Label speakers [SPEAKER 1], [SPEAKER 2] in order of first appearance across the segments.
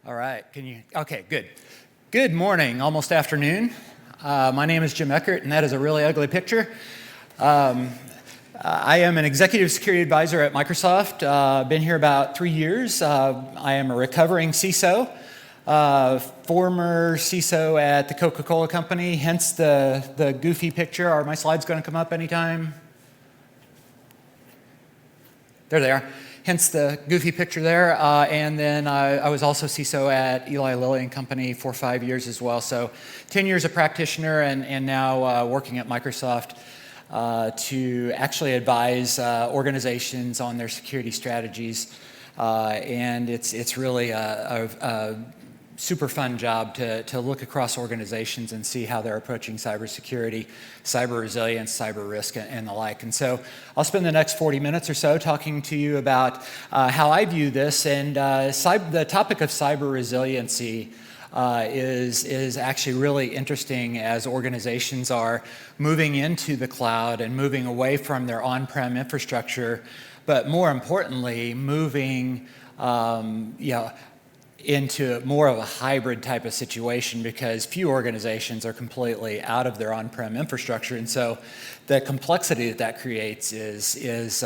[SPEAKER 1] All right, okay, good. Good morning, almost afternoon. My name is Jim Eckart, and that is a really ugly picture. I am an executive security advisor at Microsoft. Been here about 3 years. I am a recovering CISO, former CISO at the Coca-Cola Company, hence the goofy picture. Are my slides going to come up anytime? There they are. Hence the goofy picture there. And then I was also CISO at Eli Lilly and Company for 5 years as well. So 10 years a practitioner and now working at Microsoft to actually advise organizations on their security strategies. And it's really a super fun job to look across organizations and see how they're approaching cybersecurity, cyber resilience, cyber risk, and the like. And so I'll spend the next 40 minutes or so talking to you about how I view this. And the topic of cyber resiliency is actually really interesting as organizations are moving into the cloud and moving away from their on-prem infrastructure, but more importantly, moving into more of a hybrid type of situation because few organizations are completely out of their on-prem infrastructure. And so the complexity that creates is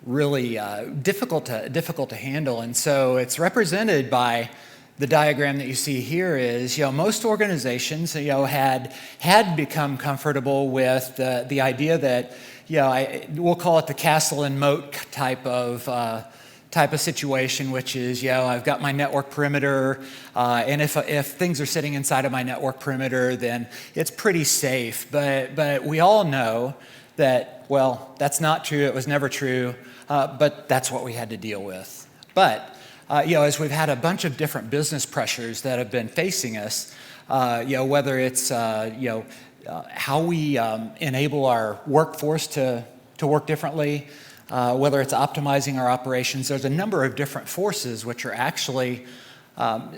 [SPEAKER 1] really difficult to handle. And so it's represented by the diagram that you see here is, most organizations, had become comfortable with the idea that, we'll call it the castle and moat type of situation, which is, I've got my network perimeter, and if things are sitting inside of my network perimeter, then it's pretty safe. But we all know that, well, that's not true. It was never true, but that's what we had to deal with. But as we've had a bunch of different business pressures that have been facing us, whether it's how we enable our workforce to work differently, whether it's optimizing our operations, there's a number of different forces which are actually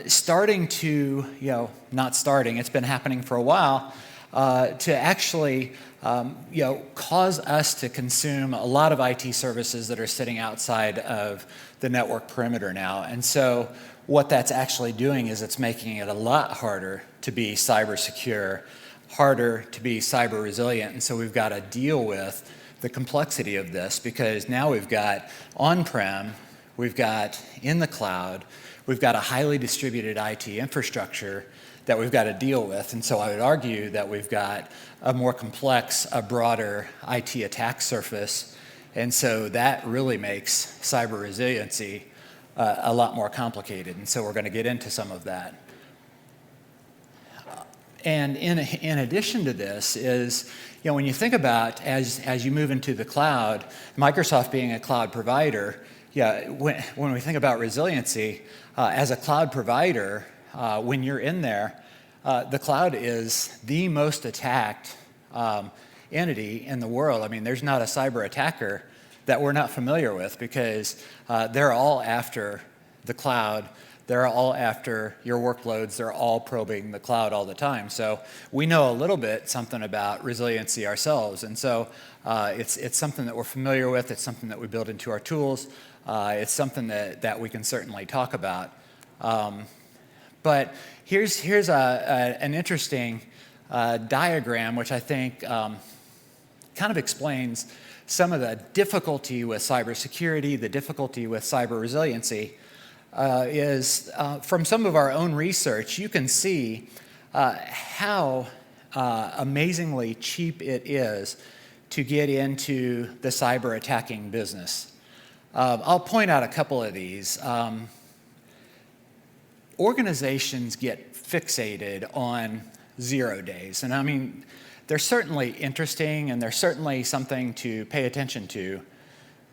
[SPEAKER 1] starting to, not starting, it's been happening for a while, to actually, cause us to consume a lot of IT services that are sitting outside of the network perimeter now. And so what that's actually doing is it's making it a lot harder to be cyber secure, harder to be cyber resilient. And so we've got to deal with the complexity of this because now we've got on-prem, we've got in the cloud, we've got a highly distributed IT infrastructure that we've got to deal with. And so I would argue that we've got a more complex, a broader IT attack surface. And so that really makes cyber resiliency a lot more complicated. And so we're going to get into some of that. And in addition to this is, when you think about as you move into the cloud, Microsoft being a cloud provider, when we think about resiliency, as a cloud provider, when you're in there, the cloud is the most attacked entity in the world. I mean, there's not a cyber attacker that we're not familiar with because they're all after the cloud. They're all after your workloads. They're all probing the cloud all the time. So we know a little bit something about resiliency ourselves. And so it's something that we're familiar with. It's something that we build into our tools. It's something that we can certainly talk about. But here's an interesting diagram, which I think kind of explains some of the difficulty with cybersecurity, the difficulty with cyber resiliency. Is from some of our own research, you can see how amazingly cheap it is to get into the cyber attacking business. I'll point out a couple of these. Organizations get fixated on 0 days. And I mean, they're certainly interesting and they're certainly something to pay attention to.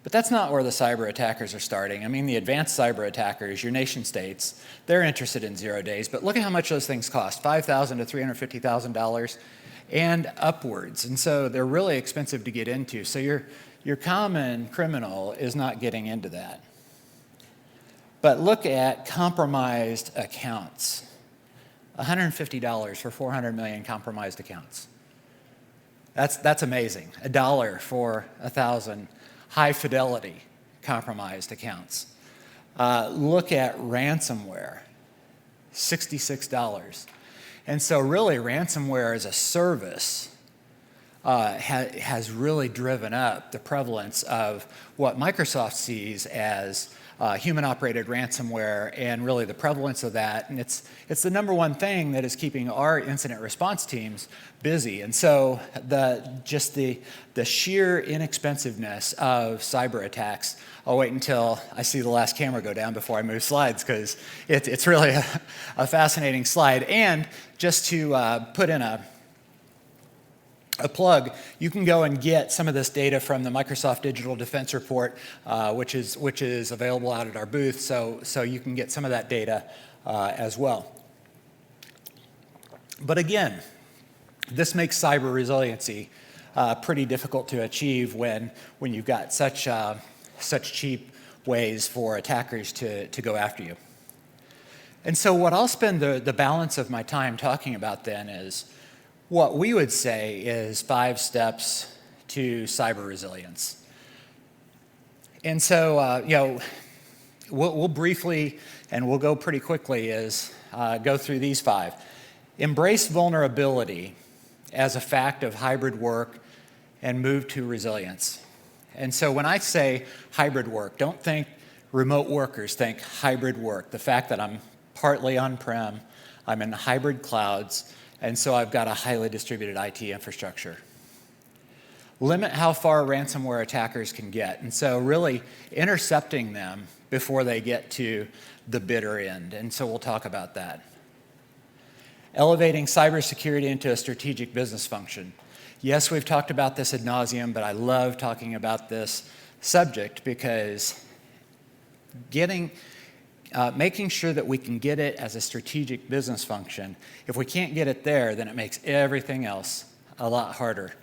[SPEAKER 1] But that's not where the cyber attackers are starting. I mean, the advanced cyber attackers, your nation states, they're interested in 0 days. But look at how much those things cost, $5,000 to $350,000 and upwards. And so they're really expensive to get into. So your common criminal is not getting into that. But look at compromised accounts. $150 for 400 million compromised accounts. That's amazing. $1 for 1,000 high fidelity compromised accounts. Look at ransomware. $66. And so really ransomware as a service has really driven up the prevalence of what Microsoft sees as human-operated ransomware, and really the prevalence of that. And it's the number one thing that is keeping our incident response teams busy. And so the sheer inexpensiveness of cyber attacks. I'll wait until I see the last camera go down before I move slides, because it's really a fascinating slide. And just to put in a plug, you can go and get some of this data from the Microsoft Digital Defense Report, which is available out at our booth, so you can get some of that data as well. But again, this makes cyber resiliency pretty difficult to achieve when you've got such cheap ways for attackers to go after you. And so what I'll spend the balance of my time talking about then is what we would say is 5 steps to cyber resilience. And so, we'll briefly, and we'll go pretty quickly, go through these 5. Embrace vulnerability as a fact of hybrid work and move to resilience. And so when I say hybrid work, don't think remote workers, think hybrid work. The fact that I'm partly on-prem, I'm in hybrid clouds, and so I've got a highly distributed IT infrastructure. Limit how far ransomware attackers can get, and so really intercepting them before they get to the bitter end, and so we'll talk about that. Elevating cybersecurity into a strategic business function. Yes, we've talked about this ad nauseum, but I love talking about this subject because making sure that we can get it as a strategic business function. If we can't get it there, then it makes everything else a lot harder.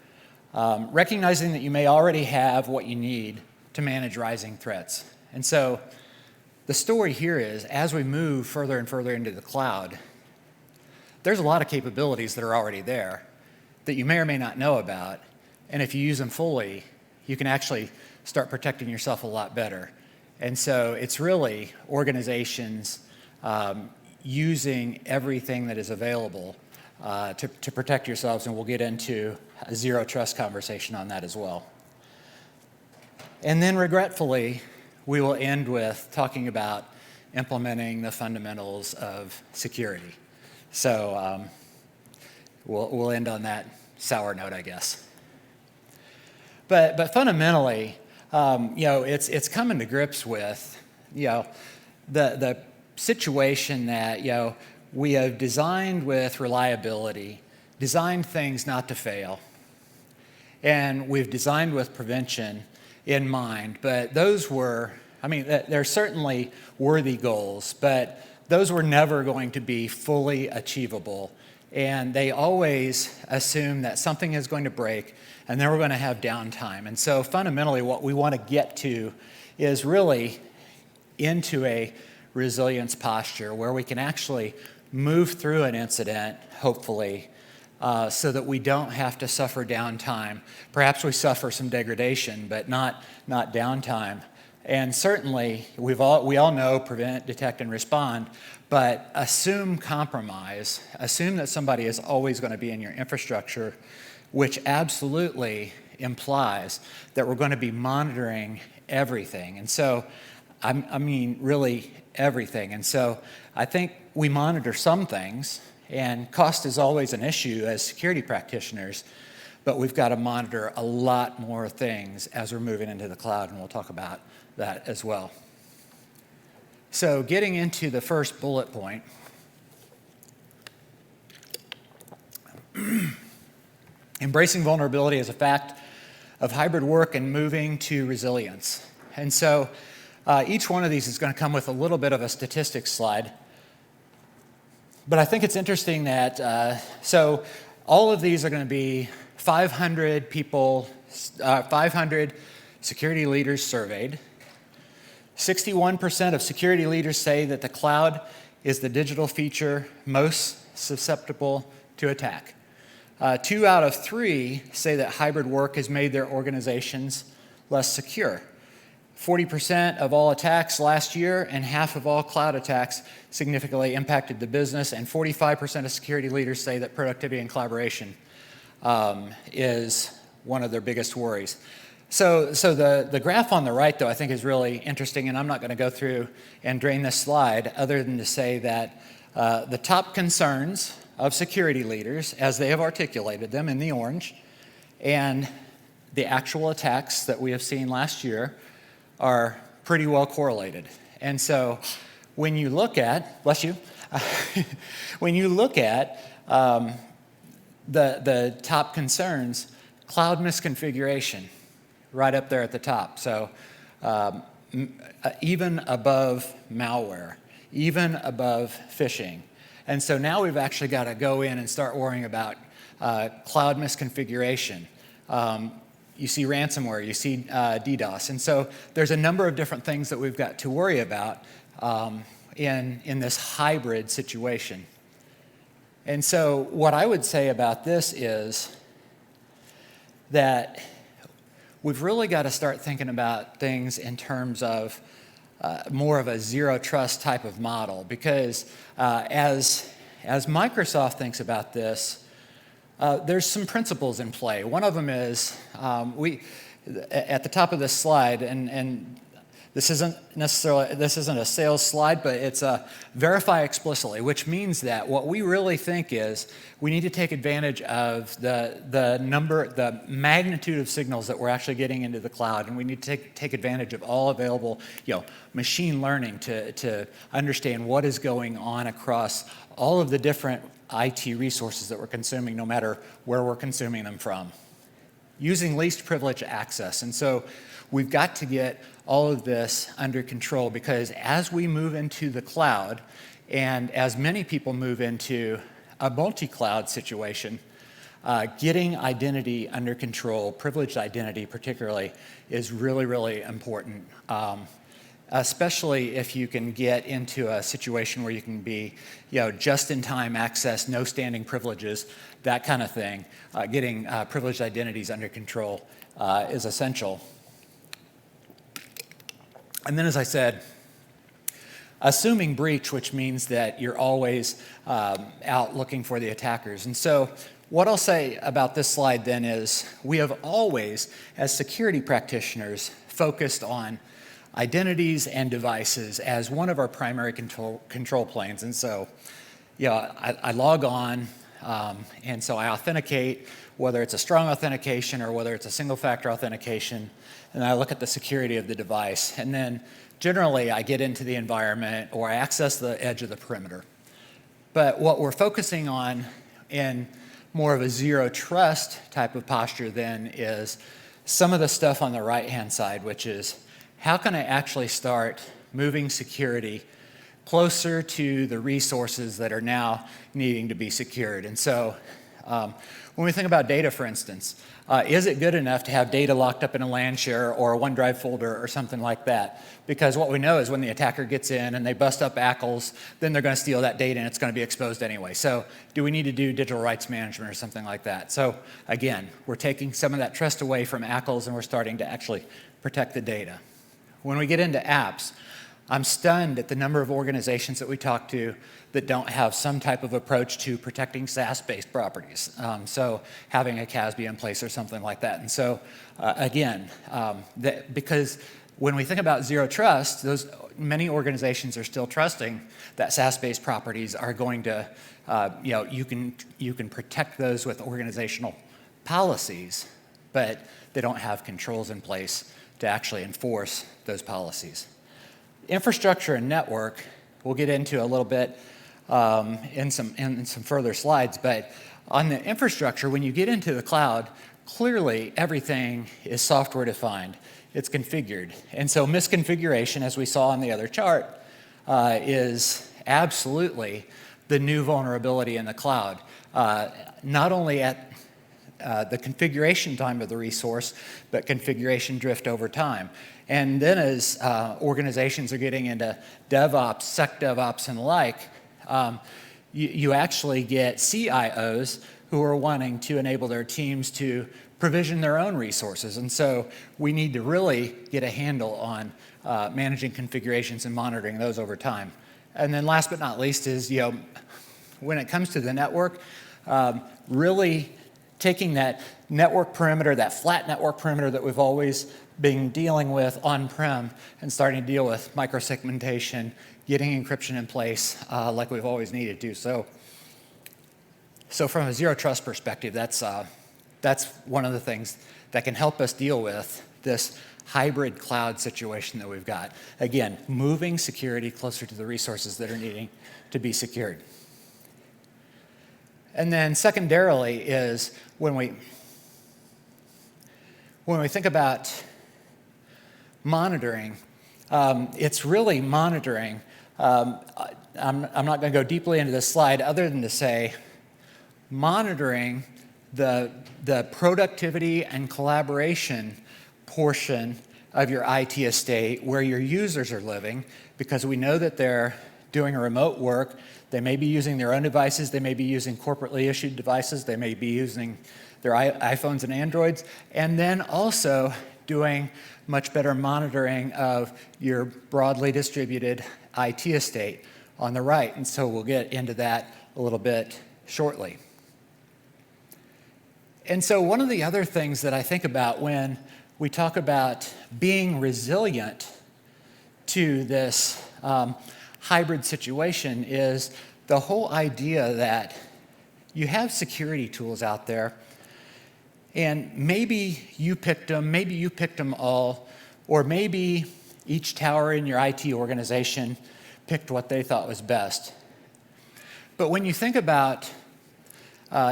[SPEAKER 1] Recognizing that you may already have what you need to manage rising threats. And so the story here is, as we move further and further into the cloud, there's a lot of capabilities that are already there that you may or may not know about. And if you use them fully, you can actually start protecting yourself a lot better. And so it's really organizations using everything that is available to protect yourselves, and we'll get into a zero trust conversation on that as well. And then regretfully, we will end with talking about implementing the fundamentals of security. So we'll end on that sour note, I guess. But fundamentally, it's coming to grips with, the situation that, we have designed with reliability, designed things not to fail, and we've designed with prevention in mind. But those were, they're certainly worthy goals, but those were never going to be fully achievable. And they always assume that something is going to break, and then we're going to have downtime. And so fundamentally what we want to get to is really into a resilience posture where we can actually move through an incident, hopefully, so that we don't have to suffer downtime. Perhaps we suffer some degradation, but not downtime. And certainly, we all know prevent, detect, and respond, but assume compromise. Assume that somebody is always going to be in your infrastructure, which absolutely implies that we're going to be monitoring everything. And so, really everything. And so I think we monitor some things, and cost is always an issue as security practitioners, but we've got to monitor a lot more things as we're moving into the cloud, and we'll talk about that as well. So getting into the first bullet point, embracing vulnerability as a fact of hybrid work and moving to resilience. And so each one of these is going to come with a little bit of a statistics slide. But I think it's interesting that, so all of these are going to be 500 people, 500 security leaders surveyed. 61% of security leaders say that the cloud is the digital feature most susceptible to attack. 2 out of 3 say that hybrid work has made their organizations less secure. 40% of all attacks last year and half of all cloud attacks significantly impacted the business, and 45% of security leaders say that productivity and collaboration is one of their biggest worries. So the graph on the right, though, I think is really interesting, and I'm not going to go through and drain this slide other than to say that the top concerns of security leaders, as they have articulated them in the orange, and the actual attacks that we have seen last year are pretty well correlated. And so when you look at, bless you, when you look at the top concerns, cloud misconfiguration, right up there at the top. So even above malware, even above phishing. And so now we've actually got to go in and start worrying about cloud misconfiguration. You see ransomware, you see DDoS. And so there's a number of different things that we've got to worry about in this hybrid situation. And so what I would say about this is that we've really got to start thinking about things in terms of more of a zero trust type of model, because as Microsoft thinks about this, there's some principles in play. One of them is at the top of this slide, and this isn't a sales slide, but it's verify explicitly, which means that what we really think is we need to take advantage of the magnitude of signals that we're actually getting into the cloud, and we need to take advantage of all available, machine learning to understand what is going on across all of the different IT resources that we're consuming, no matter where we're consuming them from, using least privilege access. And so we've got to get all of this under control, because as we move into the cloud, and as many people move into a multi-cloud situation, getting identity under control, privileged identity particularly, is really, really important. Especially if you can get into a situation where you can be, just-in-time access, no standing privileges, that kind of thing. Getting privileged identities under control is essential. And then, as I said, assuming breach, which means that you're always out looking for the attackers. And so what I'll say about this slide then is we have always, as security practitioners, focused on identities and devices as one of our primary control planes. And so, I log on, and so I authenticate, whether it's a strong authentication or whether it's a single-factor authentication, and I look at the security of the device. And then generally I get into the environment or I access the edge of the perimeter. But what we're focusing on in more of a zero trust type of posture then is some of the stuff on the right-hand side, which is how can I actually start moving security closer to the resources that are now needing to be secured. And so when we think about data, for instance, is it good enough to have data locked up in a LAN share or a OneDrive folder or something like that? Because what we know is when the attacker gets in and they bust up ACLs, then they're going to steal that data and it's going to be exposed anyway. So do we need to do digital rights management or something like that? So again, we're taking some of that trust away from ACLs and we're starting to actually protect the data. When we get into apps, I'm stunned at the number of organizations that we talk to that don't have some type of approach to protecting SaaS-based properties. So having a CASB in place or something like that. And so again, because when we think about zero trust, many organizations are still trusting that SaaS-based properties are going to, you can protect those with organizational policies, but they don't have controls in place to actually enforce those policies. Infrastructure and network, we'll get into a little bit in some further slides, but on the infrastructure, when you get into the cloud, clearly everything is software defined. It's configured. And so misconfiguration, as we saw on the other chart, is absolutely the new vulnerability in the cloud. Not only at the configuration time of the resource, but configuration drift over time. And then as organizations are getting into DevOps, SecDevOps, and the like, you actually get CIOs who are wanting to enable their teams to provision their own resources. And so we need to really get a handle on managing configurations and monitoring those over time. And then last but not least is, when it comes to the network, really taking that network perimeter, that flat network perimeter that we've always been dealing with on-prem and starting to deal with microsegmentation, getting encryption in place like we've always needed to. So from a zero trust perspective, that's one of the things that can help us deal with this hybrid cloud situation that we've got. Again, moving security closer to the resources that are needing to be secured. And then secondarily is when we think about monitoring, it's really monitoring. I'm not going to go deeply into this slide other than to say monitoring the productivity and collaboration portion of your IT estate where your users are living, because we know that they're doing a remote work. They may be using their own devices. They may be using corporately issued devices. They may be using their iPhones and Androids. And then also doing much better monitoring of your broadly distributed IT estate on the right. And so we'll get into that a little bit shortly. And so one of the other things that I think about when we talk about being resilient to this hybrid situation is the whole idea that you have security tools out there, and maybe you picked them all, or maybe each tower in your IT organization picked what they thought was best. But when you think about,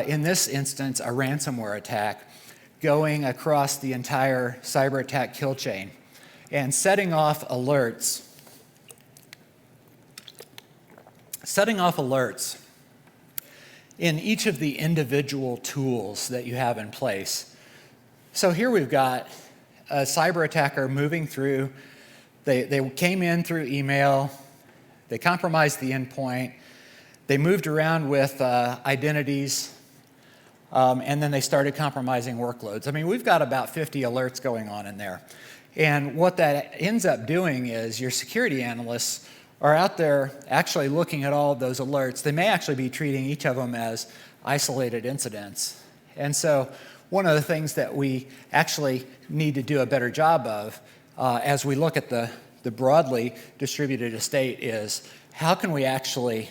[SPEAKER 1] in this instance, a ransomware attack going across the entire cyber attack kill chain and setting off alerts in each of the individual tools that you have in place. So here we've got a cyber attacker moving through. They came in through email. They compromised the endpoint. They moved around with identities. And then they started compromising workloads. I mean, we've got about 50 alerts going on in there. And what that ends up doing is your security analysts are out there actually looking at all of those alerts. They may actually be treating each of them as isolated incidents. And so one of the things that we actually need to do a better job of as we look at the broadly distributed estate is how can we actually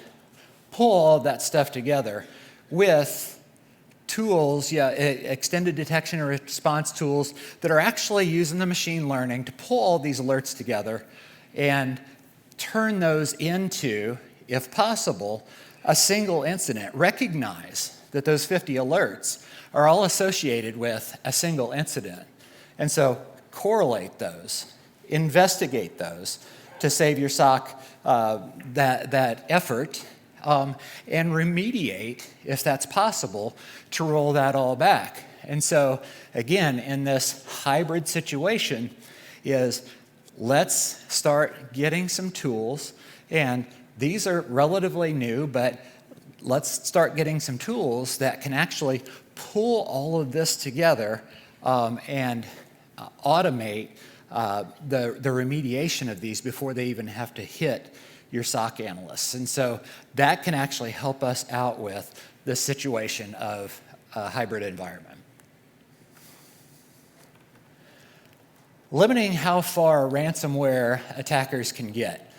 [SPEAKER 1] pull all of that stuff together with tools, extended detection and response tools that are actually using the machine learning to pull all these alerts together and turn those into, if possible, a single incident. Recognize that those 50 alerts are all associated with a single incident. And so correlate those, investigate those to save your SOC that effort, and remediate, if that's possible, to roll that all back. And so, again, in this hybrid situation is let's start getting some tools, and these are relatively new, but let's start getting some tools that can actually pull all of this together and automate the remediation of these before they even have to hit your SOC analysts. And so that can actually help us out with the situation of a hybrid environment. Limiting how far ransomware attackers can get.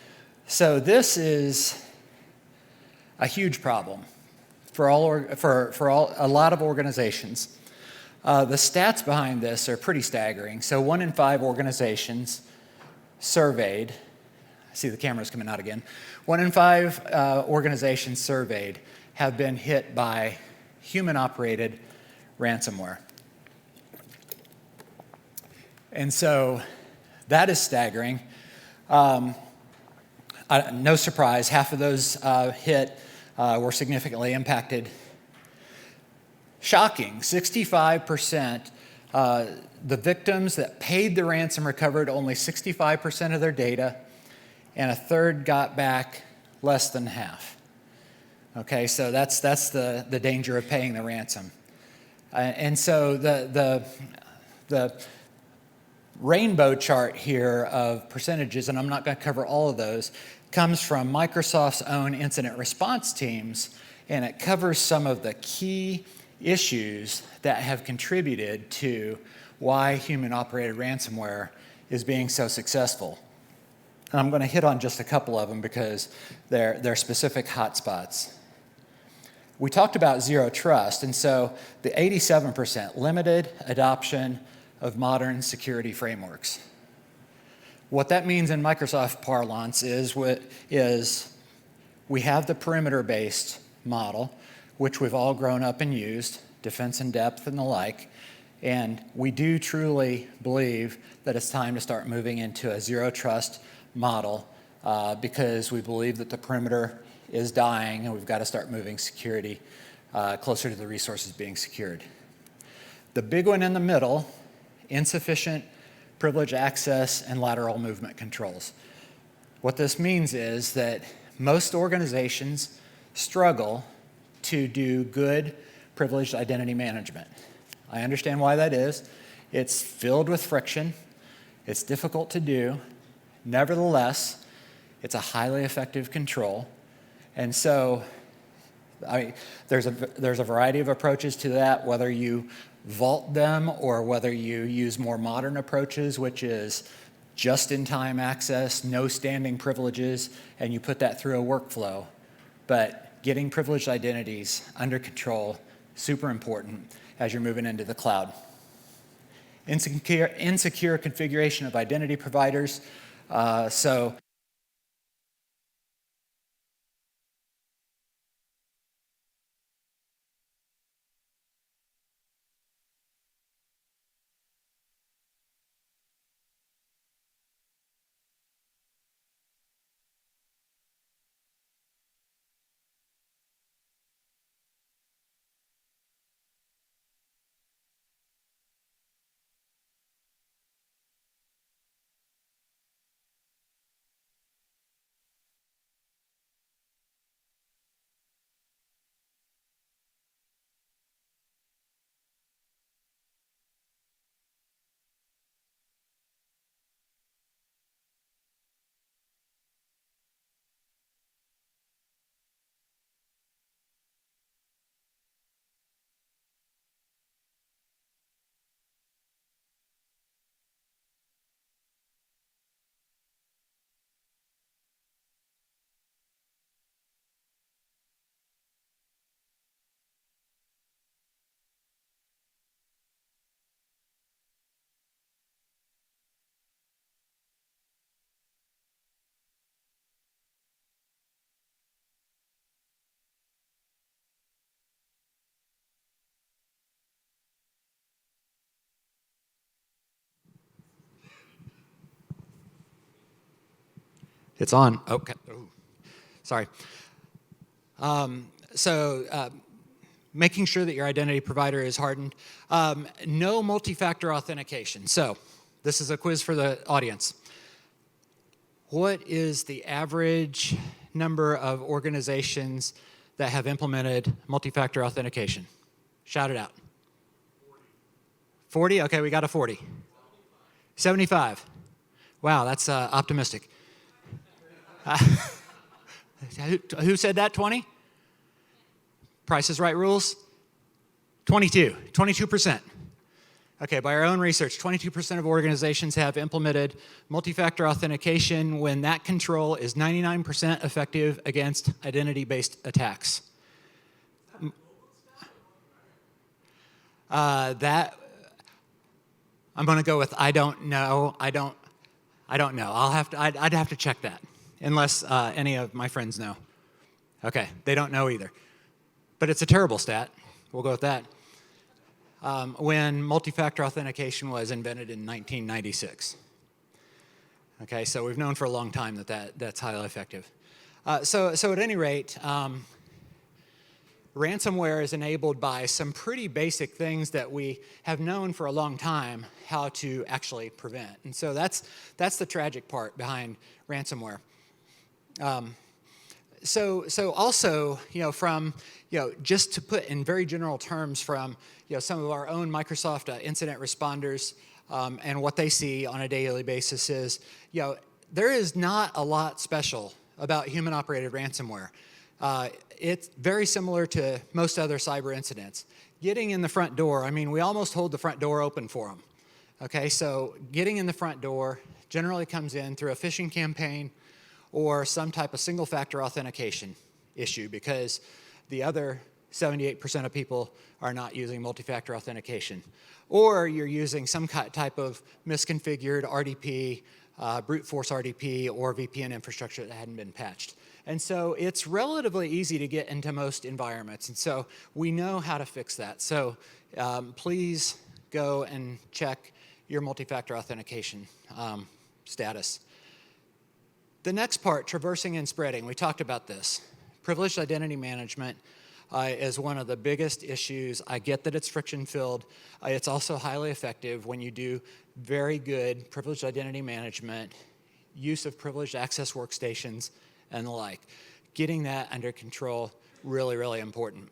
[SPEAKER 1] So this is a huge problem for a lot of organizations. The stats behind this are pretty staggering. So 1 in 5 organizations surveyed, I see the camera's coming out again, 1 in 5 organizations surveyed have been hit by human-operated ransomware. And so that is staggering. No surprise, half of those hit were significantly impacted. Shocking, 65%, the victims that paid the ransom recovered only 65% of their data, and a third got back less than half. Okay, so that's the danger of paying the ransom. And so the rainbow chart here of percentages, and I'm not going to cover all of those, comes from Microsoft's own incident response teams, and it covers some of the key issues that have contributed to why human-operated ransomware is being so successful. And I'm going to hit on just a couple of them because they're specific hotspots. We talked about zero trust, and so the 87% limited adoption of modern security frameworks. What that means in Microsoft parlance is we have the perimeter-based model, which we've all grown up and used, defense in depth and the like, and we do truly believe that it's time to start moving into a zero trust model because we believe that the perimeter is dying and we've got to start moving security closer to the resources being secured. The big one in the middle, insufficient privilege access and lateral movement controls. What this means is that most organizations struggle to do good privileged identity management. I understand why that is. It's filled with friction. It's difficult to do. Nevertheless, it's a highly effective control. And so there's a variety of approaches to that, whether you vault them or whether you use more modern approaches, which is just-in-time access, no standing privileges, and you put that through a workflow. But getting privileged identities under control, super important as you're moving into the cloud. Insecure configuration of identity providers. It's on. Okay. Oh, sorry. Making sure that your identity provider is hardened. No multi-factor authentication. So this is a quiz for the audience. What is the average number of organizations that have implemented multi-factor authentication? Shout it out. 40? Okay, we got a 40. 75. Wow, that's optimistic. Who said that, 20? Price is Right rules? 22%. Okay, by our own research, 22% of organizations have implemented multi-factor authentication when that control is 99% effective against identity-based attacks. That, I'm going to go with I don't know. I don't know. I'd have to check that, unless any of my friends know. Okay, they don't know either. But it's a terrible stat. We'll go with that. When multi-factor authentication was invented in 1996. Okay, so we've known for a long time that's highly effective. So at any rate, ransomware is enabled by some pretty basic things that we have known for a long time how to actually prevent. And so that's the tragic part behind ransomware. So also, from, just to put in very general terms from, some of our own Microsoft incident responders and what they see on a daily basis is, there is not a lot special about human-operated ransomware. It's very similar to most other cyber incidents. Getting in the front door, we almost hold the front door open for them. Okay, so getting in the front door generally comes in through a phishing campaign or some type of single-factor authentication issue, because the other 78% of people are not using multi-factor authentication. Or you're using some type of misconfigured RDP, brute force RDP, or VPN infrastructure that hadn't been patched. And so it's relatively easy to get into most environments. And so we know how to fix that. So please go and check your multi-factor authentication status. The next part, traversing and spreading, we talked about this. Privileged identity management is one of the biggest issues. I get that it's friction-filled. It's also highly effective when you do very good privileged identity management, use of privileged access workstations, and the like. Getting that under control, really, really important.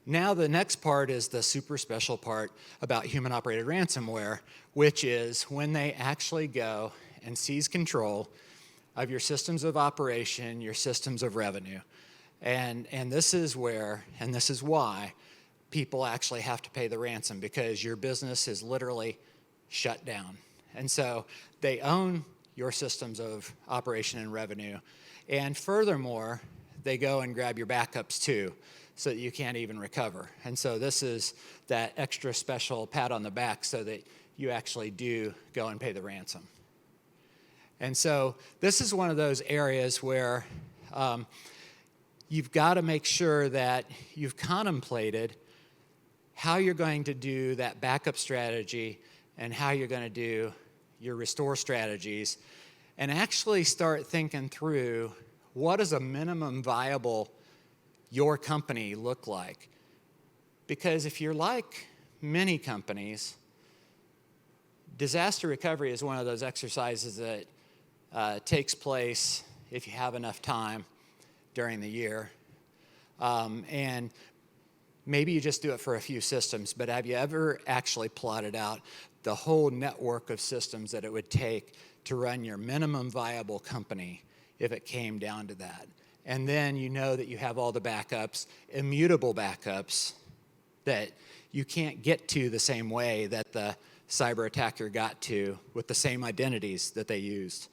[SPEAKER 1] Now the next part is the super special part about human-operated ransomware, which is when they actually go and seize control of your systems of operation, your systems of revenue. And this is where, and this is why, people actually have to pay the ransom, because your business is literally shut down. And so they own your systems of operation and revenue. And furthermore, they go and grab your backups too, so that you can't even recover. And so this is that extra special pat on the back so that you actually do go and pay the ransom. And so this is one of those areas where you've got to make sure that you've contemplated how you're going to do that backup strategy and how you're going to do your restore strategies, and actually start thinking through, what does a minimum viable your company look like? Because if you're like many companies, disaster recovery is one of those exercises that takes place if you have enough time during the year. And maybe you just do it for a few systems, but have you ever actually plotted out the whole network of systems that it would take to run your minimum viable company if it came down to that? And then you know that you have all the backups, immutable backups, that you can't get to the same way that the cyber attacker got to with the same identities that they used.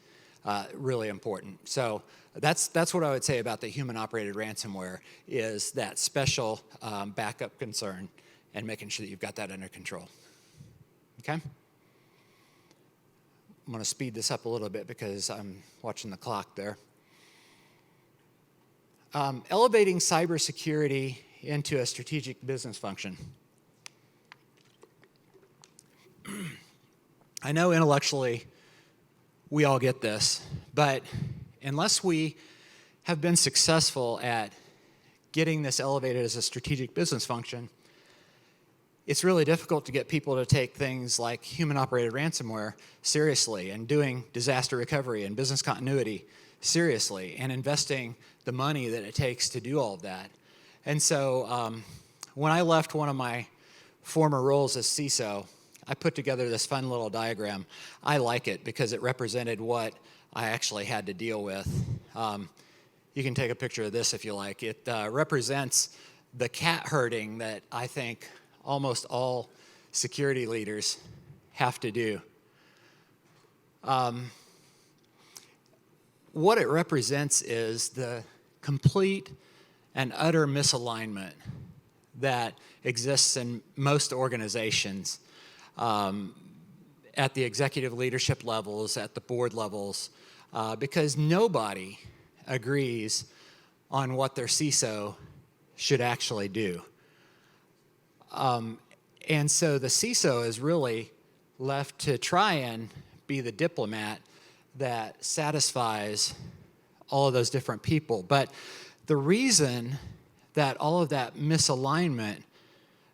[SPEAKER 1] Really important. So that's what I would say about the human-operated ransomware, is that special backup concern and making sure that you've got that under control. Okay? I'm going to speed this up a little bit because I'm watching the clock there. Elevating cybersecurity into a strategic business function. I know intellectually we all get this, but unless we have been successful at getting this elevated as a strategic business function, it's really difficult to get people to take things like human-operated ransomware seriously, and doing disaster recovery and business continuity seriously, and investing the money that it takes to do all of that. And so when I left one of my former roles as CISO, I put together this fun little diagram. I like it because it represented what I actually had to deal with. You can take a picture of this if you like. It represents the cat herding that I think almost all security leaders have to do. What it represents is the complete and utter misalignment that exists in most organizations, at the executive leadership levels, at the board levels, because nobody agrees on what their CISO should actually do. And so the CISO is really left to try and be the diplomat that satisfies all of those different people. But the reason that all of that misalignment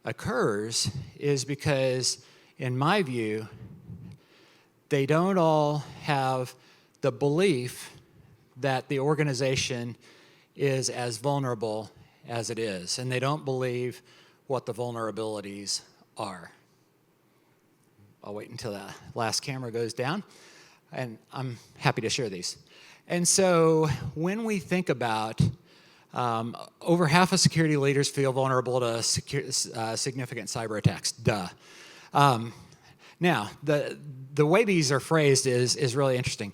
[SPEAKER 1] occurs is because, in my view, they don't all have the belief that the organization is as vulnerable as it is, and they don't believe what the vulnerabilities are. I'll wait until that last camera goes down, and I'm happy to share these. And so when we think about over half of security leaders feel vulnerable to significant cyber attacks. Duh. Now, the way these are phrased is really interesting.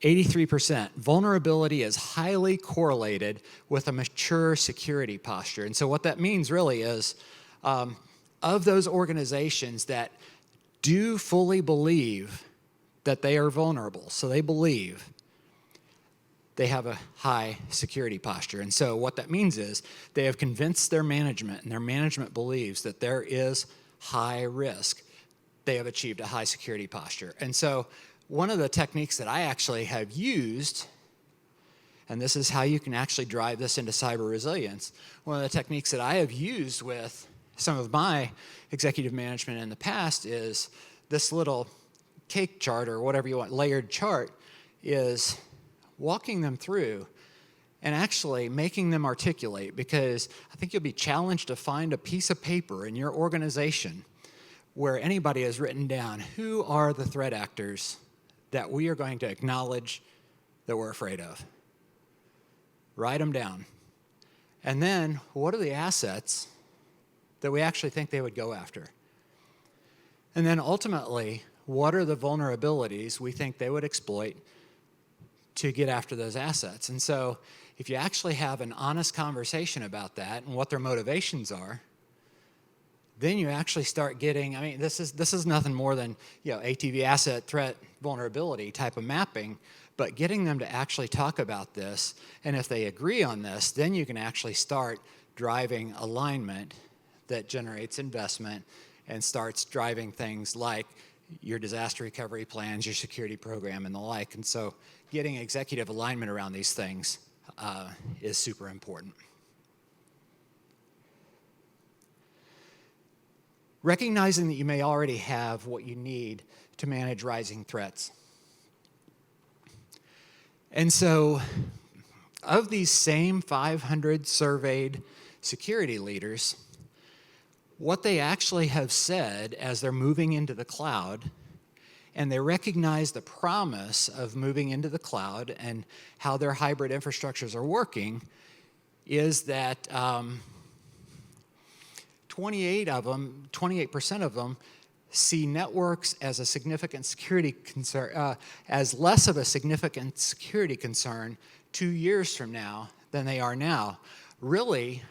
[SPEAKER 1] 83%. Vulnerability is highly correlated with a mature security posture. And so what that means really is of those organizations that do fully believe that they are vulnerable, so they believe, they have a high security posture. And so what that means is they have convinced their management, and their management believes that there is high risk. They have achieved a high security posture. And so one of the techniques that I actually have used, and this is how you can actually drive this into cyber resilience, one of the techniques that I have used with some of my executive management in the past is this little cake chart, or whatever you want, layered chart, is walking them through and actually making them articulate, because I think you'll be challenged to find a piece of paper in your organization where anybody has written down who are the threat actors that we are going to acknowledge that we're afraid of. Write them down. And then, what are the assets that we actually think they would go after? And then ultimately, what are the vulnerabilities we think they would exploit to get after those assets? And so if you actually have an honest conversation about that and what their motivations are, then you actually start getting, I mean, this is nothing more than, ATV, asset, threat, vulnerability type of mapping, but getting them to actually talk about this, and if they agree on this, then you can actually start driving alignment that generates investment and starts driving things like your disaster recovery plans, your security program, and the like. And so getting executive alignment around these things is super important. Recognizing that you may already have what you need to manage rising threats. And so of these same 500 surveyed security leaders, what they actually have said as they're moving into the cloud, and they recognize the promise of moving into the cloud and how their hybrid infrastructures are working, is that 28% of them see networks as a significant security concern, as less of a significant security concern 2 years from now than they are now. Really,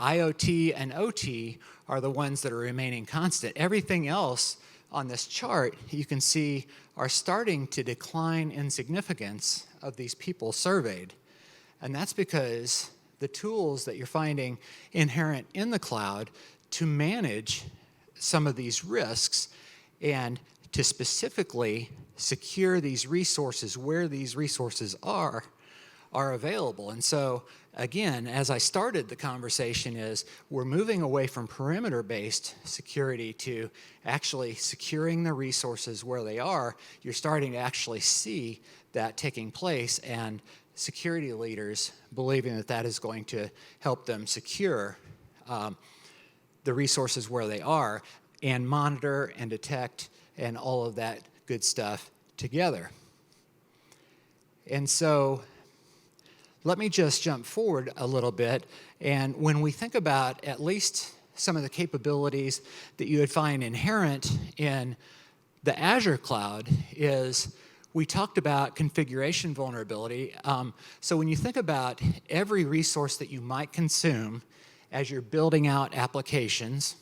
[SPEAKER 1] IoT and OT are the ones that are remaining constant. Everything else on this chart, you can see, are starting to decline in significance of these people surveyed. And that's because the tools that you're finding inherent in the cloud to manage some of these risks and to specifically secure these resources where these resources are available. And so, again, as I started the conversation, is we're moving away from perimeter-based security to actually securing the resources where they are. You're starting to actually see that taking place, and security leaders believing that that is going to help them secure the resources where they are and monitor and detect and all of that good stuff together. And so let me just jump forward a little bit. And when we think about at least some of the capabilities that you would find inherent in the Azure cloud, is we talked about configuration vulnerability. So when you think about every resource that you might consume as you're building out applications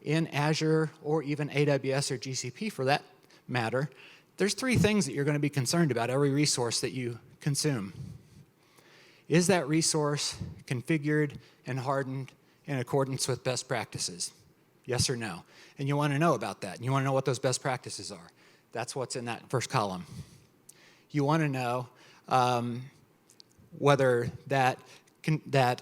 [SPEAKER 1] in Azure or even AWS or GCP for that matter, there's three things that you're going to be concerned about every resource that you consume. Is that resource configured and hardened in accordance with best practices? Yes or no? And you want to know about that. And you want to know what those best practices are. That's what's in that first column. You want to know whether that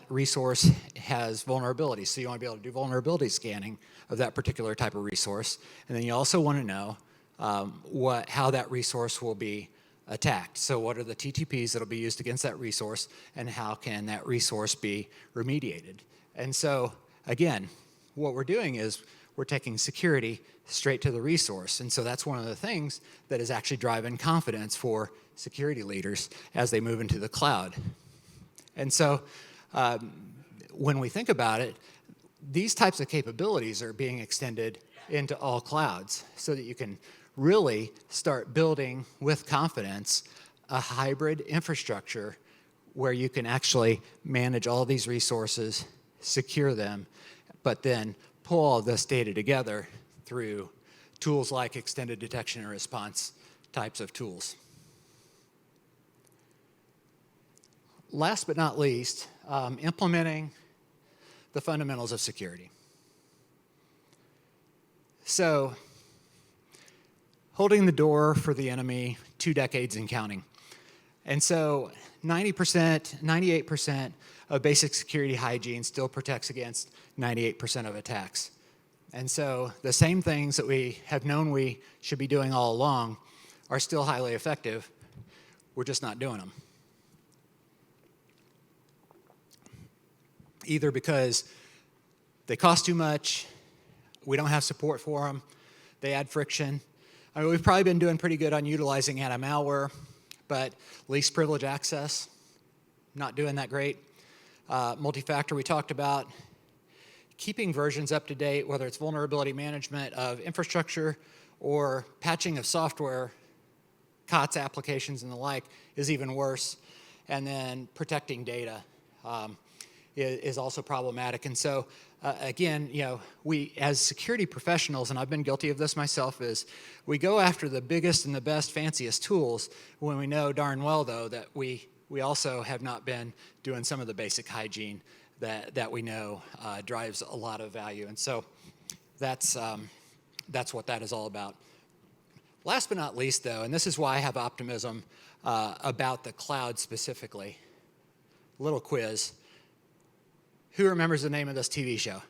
[SPEAKER 1] resource has vulnerabilities. So you want to be able to do vulnerability scanning of that particular type of resource. And then you also want to know how that resource will be attacked. So what are the TTPs that will be used against that resource, and how can that resource be remediated? And so, again, what we're doing is we're taking security straight to the resource. And so that's one of the things that is actually driving confidence for security leaders as they move into the cloud. And so when we think about it, these types of capabilities are being extended into all clouds so that you can really start building with confidence a hybrid infrastructure where you can actually manage all these resources, secure them, but then pull all this data together through tools like extended detection and response types of tools. Last but not least, implementing the fundamentals of security. So, holding the door for the enemy 2 decades and counting. And so 90%, 98% of basic security hygiene still protects against 98% of attacks. And so the same things that we have known we should be doing all along are still highly effective. We're just not doing them. Either because they cost too much, we don't have support for them, they add friction. I mean, we've probably been doing pretty good on utilizing anti-malware, but least privilege access, not doing that great. Multi-factor we talked about. Keeping versions up to date, whether it's vulnerability management of infrastructure or patching of software, COTS applications and the like, is even worse. And then protecting data is also problematic. And so, again, we as security professionals, and I've been guilty of this myself, is we go after the biggest and the best, fanciest tools when we know darn well, though, that we also have not been doing some of the basic hygiene that we know drives a lot of value. And so that's what that is all about. Last but not least, though, and this is why I have optimism about the cloud specifically. Little quiz. Who remembers the name of this TV show?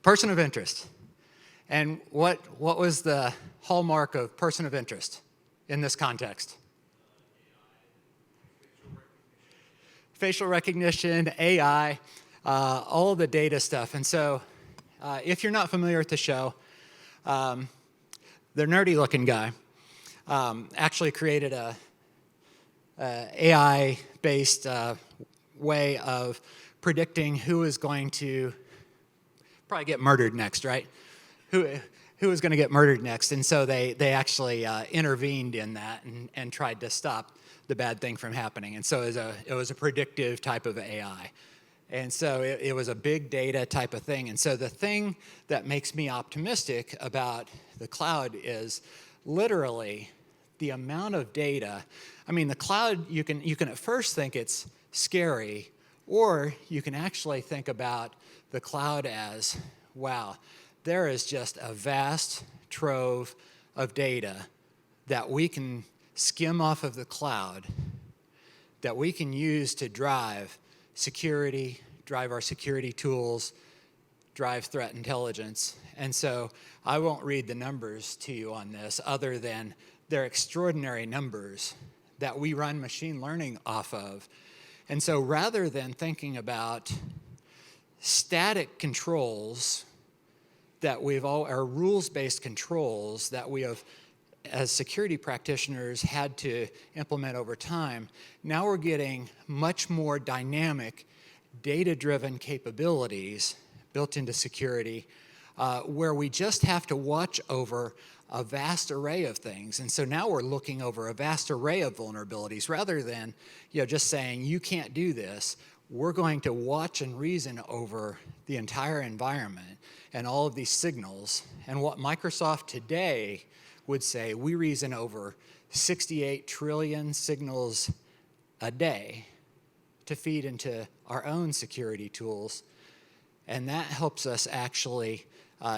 [SPEAKER 1] Person of Interest. And what was the hallmark of person of interest in this context? Facial recognition, AI, all of the data stuff. And so if you're not familiar with the show, the nerdy-looking guy actually created a AI-based way of predicting who is going to probably get murdered next, right? Who is going to get murdered next? And so they actually intervened in that and tried to stop the bad thing from happening. And so it was a predictive type of AI. And so it was a big data type of thing. And so the thing that makes me optimistic about the cloud is literally the amount of data. I mean, the cloud, you can at first think it's scary, or you can actually think about the cloud as, wow, there is just a vast trove of data that we can skim off of the cloud, that we can use to drive security, drive our security tools, drive threat intelligence. And so I won't read the numbers to you on this other than they're extraordinary numbers that we run machine learning off of. And so rather than thinking about static controls that or rules-based controls that we have, as security practitioners, had to implement over time, now we're getting much more dynamic, data-driven capabilities built into security where we just have to watch over a vast array of things. And so now we're looking over a vast array of vulnerabilities rather than just saying, you can't do this. We're going to watch and reason over the entire environment and all of these signals. And what Microsoft today would say, we reason over 68 trillion signals a day to feed into our own security tools. And that helps us actually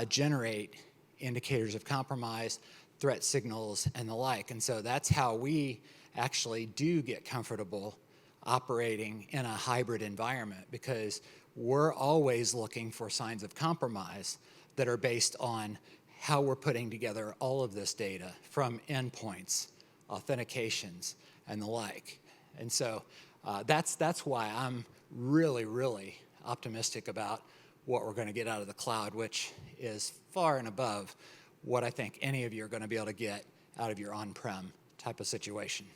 [SPEAKER 1] generate indicators of compromise, threat signals, and the like. And so that's how we actually do get comfortable operating in a hybrid environment, because we're always looking for signs of compromise that are based on how we're putting together all of this data from endpoints, authentications, and the like. And so that's why I'm really, really optimistic about what we're going to get out of the cloud, which is far and above what I think any of you are going to be able to get out of your on-prem type of situation.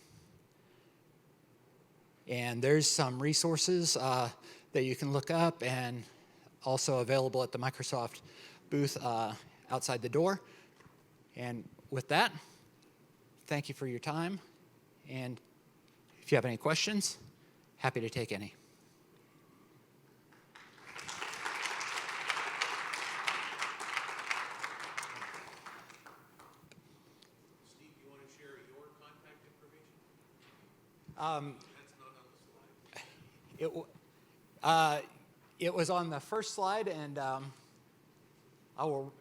[SPEAKER 1] And there's some resources that you can look up and also available at the Microsoft booth outside the door. And with that, thank you for your time. And if you have any questions, happy to take any.
[SPEAKER 2] Steve, you want to share your contact information? That's not on the slide.
[SPEAKER 1] It was on the first slide, and I will